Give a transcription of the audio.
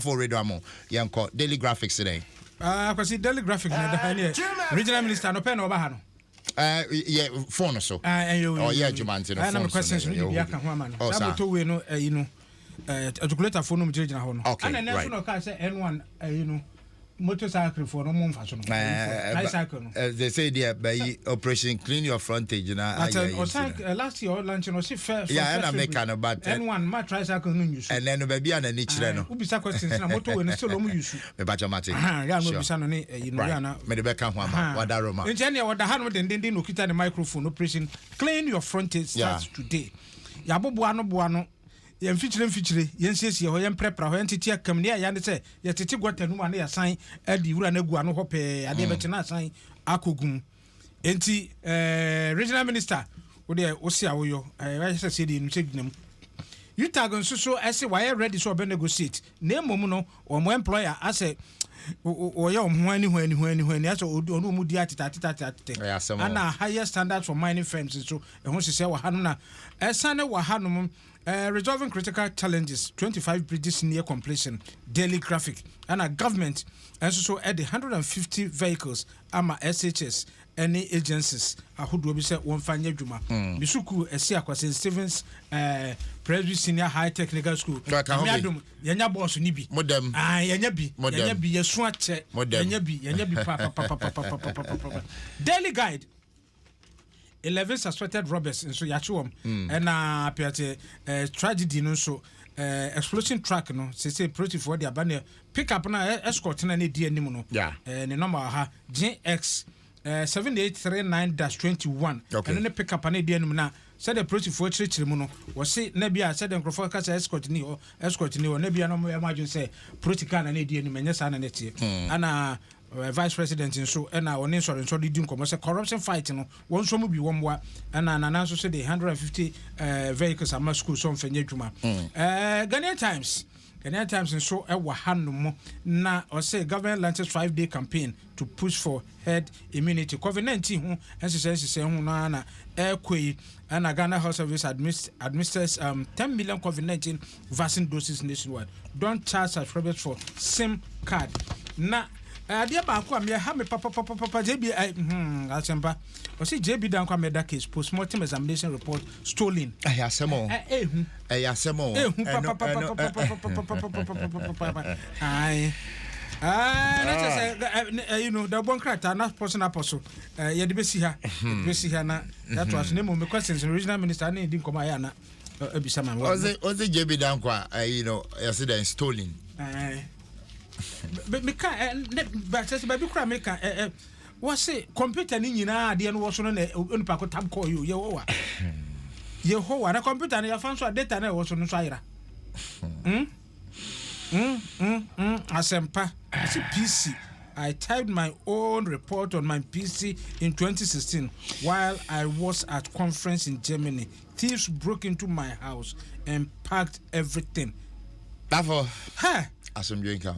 for radio mo yanko daily graphics today because daily graphics na the regional minister no pen over ha no yeah phone so oh yeah Jumanti no phone questions no bi aka ho ama no na to we no you know articulator phone no mjina ho no and then no ka say N1 you know motorcycle for no mum fashion bicycle no they say there by operation clean your frontage na last year launch no see fair yeah and make an but N1 ma tricycle no use and then baby an ni chire no ubisa questions na motor we no so lo mu use me ba chamati ya no bisa no ne you know ya na me de be ka ho ama wada roma engineer wada ha no den no kita the microphone operation clean your frontage starts today ya bobo ano yen feature yen siesie ho yen prepare ho yen tete akam ne ya ne se ye tete gwata nu ma ne ya san adi wura na gu ano ho pe ade be tena san akogum enti regional minister wo de wo sia wo yo wa se di nu chegnam utagon so ese why ready so be negotiate na mom no o mo employer ase o ya omhwani hwani ase onu mu di atita ana higher standards for mining firms so ehun sese wa hanu na esane wa hanu resolving critical challenges 25 bridges near completion daily graphic and a government and so at the 150 vehicles ama SHS any agencies ahodo bi say won fanya dwuma bisuku esi akwase Stevens Presby Senior High Technical School Adom yenya boss ni bi modem yenya bi yesu ache yenya bi pa daily guide 11 suspected robbers in so yachuom and Apeatse tragedy no so explosion truck no say proof for the abane pick up na escort na di anim no ne number ha GX 7839-21 and ne pick up na di anim na said the proof for chire mu no wo say na bia said the microphone ka say escort ni o na bia no me imagine say protocol na di anim nya sa na tie ana vice president so na on insurance so di nkomo say corruption fight no won so mu bi won wa na na so say the 150 vehicles am school so mfanya dwuma Ghanaian Times so e wa hanom na o say government launches 5-day campaign to push for herd immunity COVID-19 hu ense hu na kwei and Ghana Health Service administers 10 million COVID-19 vaccine doses nationwide. Don't charge subscribers for SIM card na dia ba ko am ye ha me papa JB asempa o si JB Danquah murder case post-mortem examination report stolen ayasemo ai let's say you know the one character na person apostle ye de besi ha na that was name me questions regional minister na din koma ya na ebisa man was the JB Danquah you know yesterday stolen me can but say baby kra me can was say computer ni nyina ade no wo so no na onipa ko tab call you ye ho wa na computer na ya fan so data na wo so no so ayira asempa PC I typed my own report on my PC in 2016 while I was at conference in Germany. Thieves broke into my house and packed everything. Bravo. Asum Drinker.